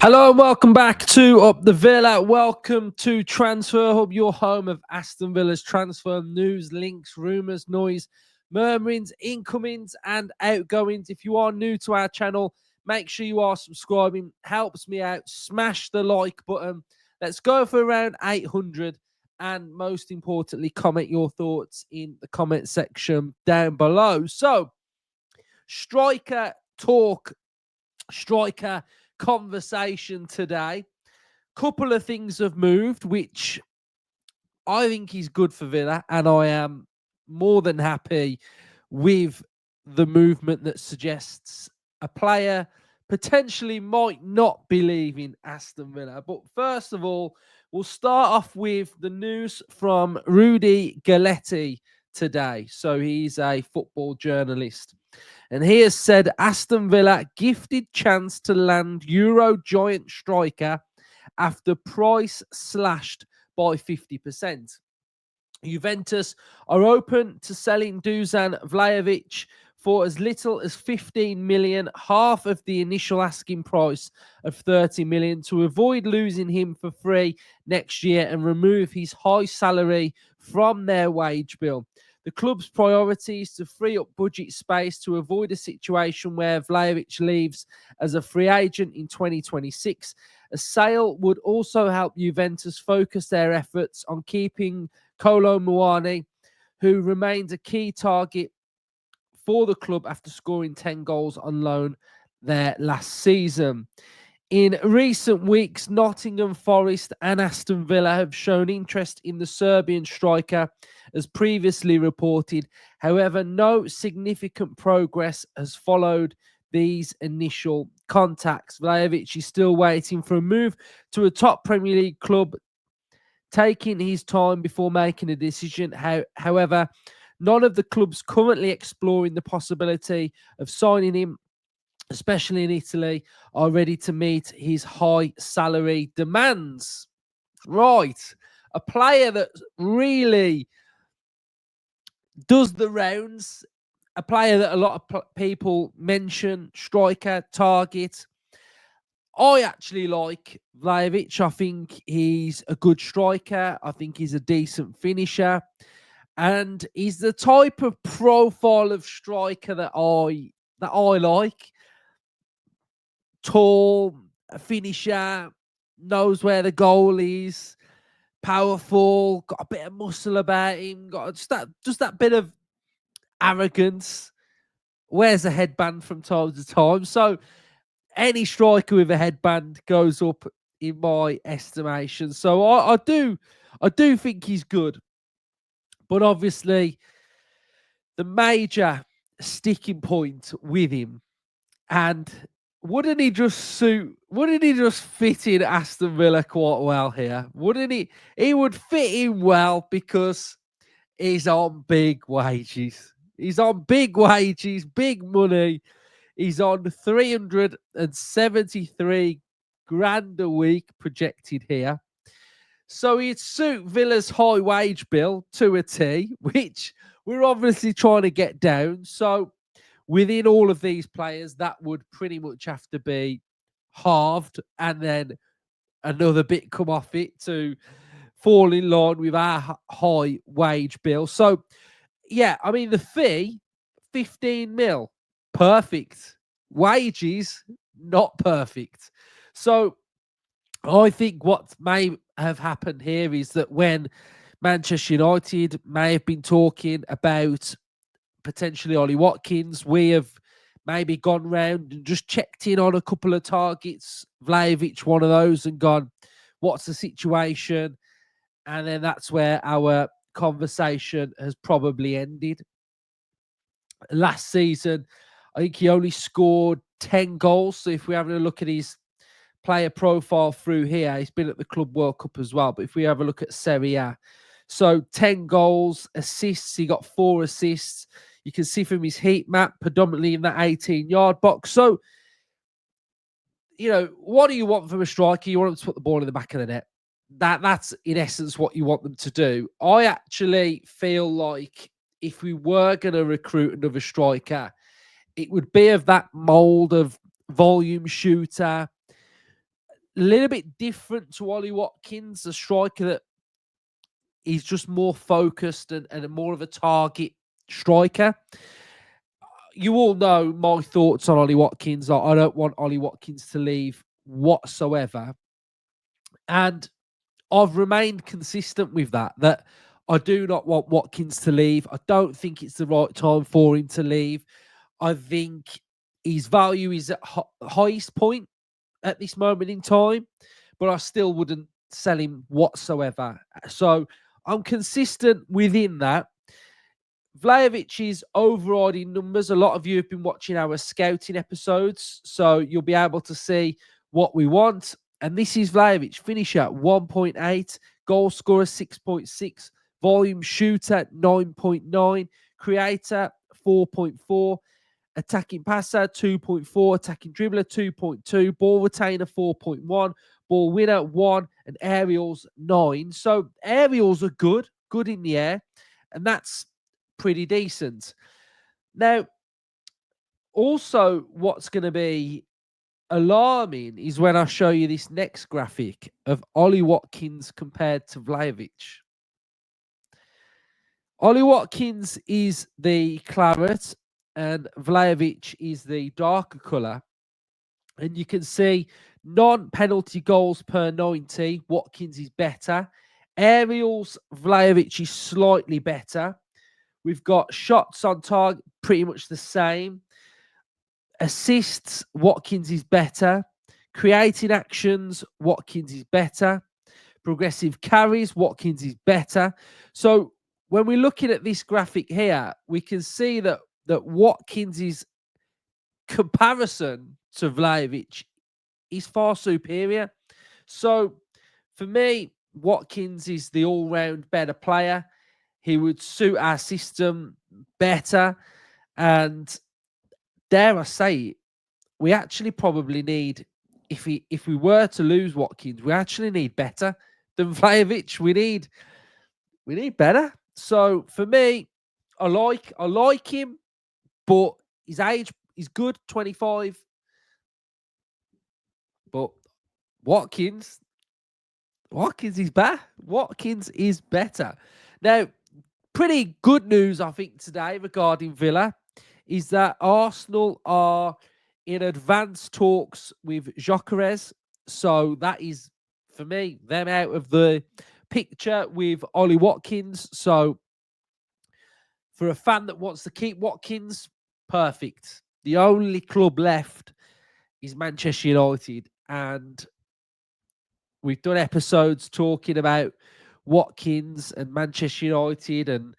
Hello and welcome back to Up the Villa. Welcome to Transfer Hub, your home of Aston Villa's transfer news, links, rumours, noise, murmurings, incomings and outgoings. If you are new to our channel, make sure you are subscribing. Helps me out. Smash the like button. Let's go for around 800. And most importantly, comment your thoughts in the comment section down below. So, striker talk, striker conversation today. Couple of things have moved, which I think is good for Villa, and I am more than happy with the movement that suggests a player potentially might not be leaving Aston Villa. But first of all, we'll start off with the news from Rudy Galletti today. So he's a football journalist. And he has said Aston Villa gifted chance to land Euro giant striker after price slashed by 50%. Juventus are open to selling Dusan Vlahovic for as little as 15 million, half of the initial asking price of 30 million, to avoid losing him for free next year and remove his high salary from their wage bill. The club's priority is to free up budget space to avoid a situation where Vlahovic leaves as a free agent in 2026. A sale would also help Juventus focus their efforts on keeping Kolo Muani, who remains a key target for the club after scoring 10 goals on loan there last season. In recent weeks, Nottingham Forest and Aston Villa have shown interest in the Serbian striker, as previously reported. However, no significant progress has followed these initial contacts. Vlahovic is still waiting for a move to a top Premier League club, taking his time before making a decision. However, none of the clubs currently exploring the possibility of signing him, especially in Italy, are ready to meet his high salary demands. Right. A player that really does the rounds, a player that a lot of people mention, striker, target. I actually like Vlahovic. I think he's a good striker. I think he's a decent finisher. And he's the type of profile of striker that I like. Tall, a finisher, knows where the goal is, powerful, got a bit of muscle about him, got just that bit of arrogance, wears a headband from time to time. So any striker with a headband goes up in my estimation. So I do think he's good. But obviously, the major sticking point with him, and wouldn't he just fit in Aston Villa quite well here? Wouldn't he? He would fit in well because he's on big wages. He's on big wages, big money. He's on 373 grand a week projected here. So he'd suit Villa's high wage bill to a T, which we're obviously trying to get down. So within all of these players, that would pretty much have to be halved and then another bit come off it to fall in line with our high wage bill. So, yeah, I mean, the fee, 15 mil, perfect. Wages, not perfect. So, I think what may have happened here is that when Manchester United may have been talking about potentially Ollie Watkins, we have maybe gone round and just checked in on a couple of targets, Vlahovic, one of those, and gone, what's the situation? And then that's where our conversation has probably ended. Last season, I think he only scored 10 goals. So if we're having a look at his player profile through here, he's been at the Club World Cup as well. But if we have a look at Serie A, so 10 goals, assists, he got 4 assists. You can see from his heat map, predominantly in that 18-yard box. So, what do you want from a striker? You want them to put the ball in the back of the net. That's, in essence, what you want them to do. I actually feel like if we were going to recruit another striker, it would be of that mould of volume shooter, a little bit different to Ollie Watkins, a striker that is just more focused and more of a target striker. You all know my thoughts on Ollie Watkins. I don't want Ollie Watkins to leave whatsoever. And I've remained consistent with that I do not want Watkins to leave. I don't think it's the right time for him to leave. I think his value is at highest point at this moment in time, but I still wouldn't sell him whatsoever. So I'm consistent within that. Vlahovic's overriding numbers. A lot of you have been watching our scouting episodes, so you'll be able to see what we want. And this is Vlahovic, finisher 1.8, goal scorer 6.6, volume shooter 9.9, creator 4.4, attacking passer 2.4, attacking dribbler 2.2, ball retainer 4.1, ball winner 1, and aerials 9. So aerials are good in the air, and that's pretty decent. Now, also what's going to be alarming is when I show you this next graphic of Ollie Watkins compared to Vlahovic. Ollie Watkins is the claret and Vlahovic is the darker colour. And you can see non-penalty goals per 90. Watkins is better. Aerials, Vlahovic is slightly better. We've got shots on target, pretty much the same. Assists, Watkins is better. Creating actions, Watkins is better. Progressive carries, Watkins is better. So when we're looking at this graphic here, we can see that Watkins' comparison to Vlahovic is far superior. So for me, Watkins is the all-round better player. He would suit our system better. And dare I say it, we actually probably need, if we were to lose Watkins, we actually need better than Vlahovic. We need better. So for me, I like him, but his age is good, 25. But Watkins is better. Watkins is better. Now, pretty good news, I think, today regarding Villa is that Arsenal are in advanced talks with Gyökeres. So that is, for me, them out of the picture with Ollie Watkins. So for a fan that wants to keep Watkins, perfect. The only club left is Manchester United. And we've done episodes talking about Watkins and Manchester United and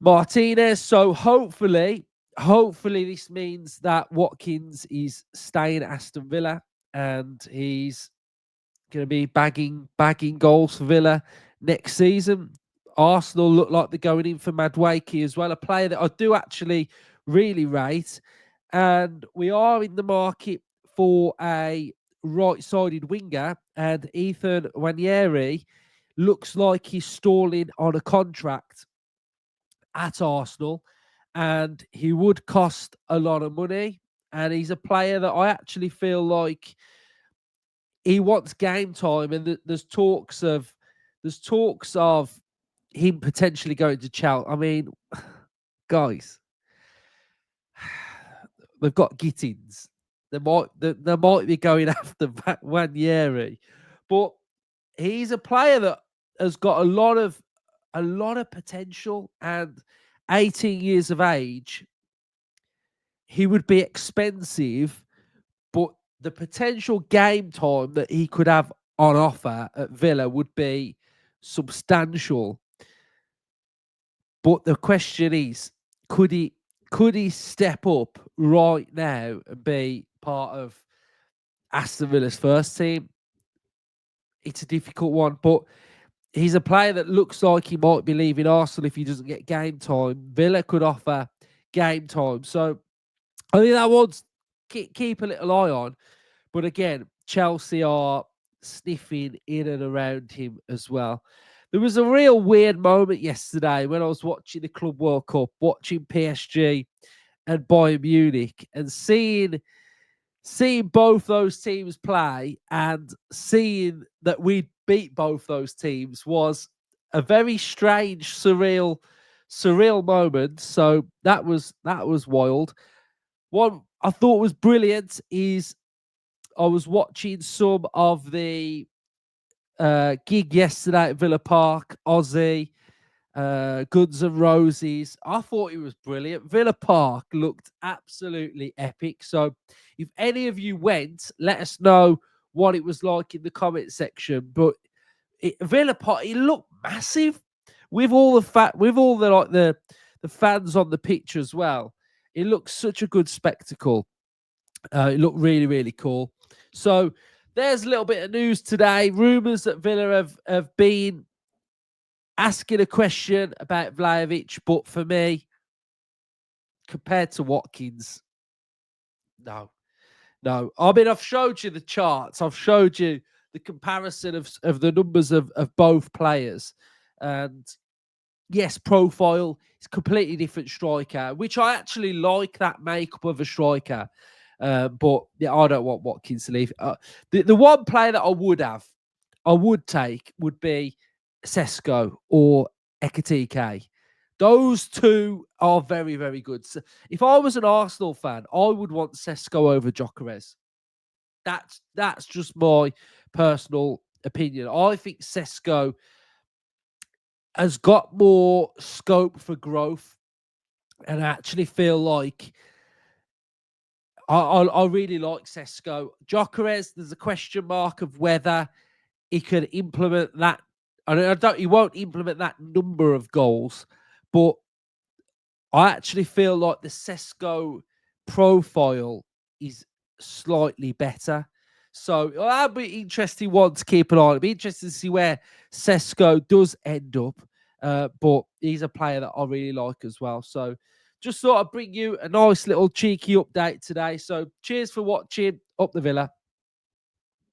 Martinez. So hopefully this means that Watkins is staying at Aston Villa and he's going to be bagging goals for Villa next season. Arsenal look like they're going in for Madueke as well, a player that I do actually really rate. And we are in the market for a right-sided winger, and Ethan Nwaneri looks like he's stalling on a contract at Arsenal, and he would cost a lot of money. And he's a player that I actually feel like he wants game time, and there's talks of him potentially going to Chelsea. I mean, guys, they've got Gittins. They might be going after Nwaneri, but he's a player that has got a lot of potential, and 18 years of age, he would be expensive, but the potential game time that he could have on offer at Villa would be substantial. But the question is, could he step up right now and be part of Aston Villa's first team? It's a difficult one, but he's a player that looks like he might be leaving Arsenal if he doesn't get game time. Villa could offer game time. So I think that one's keep a little eye on. But again, Chelsea are sniffing in and around him as well. There was a real weird moment yesterday when I was watching the Club World Cup, watching PSG and Bayern Munich, and seeing seeing both those teams play and seeing that we beat both those teams was a very strange, surreal moment. So that was wild. One I thought was brilliant is I was watching some of the gig yesterday at Villa Park, Aussie, Guns N' Roses. I thought it was brilliant. Villa Park looked absolutely epic. So if any of you went, let us know what it was like in the comment section. But Villa Park, it looked massive with all the like the fans on the pitch as well. It looked such a good spectacle. It looked really, really cool. So there's a little bit of news today. Rumours that Villa have been asking a question about Vlahovic, but for me, compared to Watkins, no. I mean, I've showed you the charts. I've showed you the comparison of the numbers of both players. And yes, profile is completely different striker, which I actually like that makeup of a striker. But yeah, I don't want Watkins to leave. The one player that I would take would be Sesko or Ekitike. Those two are very, very good. So if I was an Arsenal fan, I would want Sesko over Gyökeres. That's just my personal opinion. I think Sesko has got more scope for growth, and I actually feel like I really like Sesko. Gyökeres, there's a question mark of whether he could implement that. He won't implement that number of goals, but I actually feel like the Sesko profile is slightly better. So that'll be interesting one to keep an eye on. It'll be interesting to see where Sesko does end up. But he's a player that I really like as well. So just thought I'd bring you a nice little cheeky update today. So cheers for watching. Up the Villa.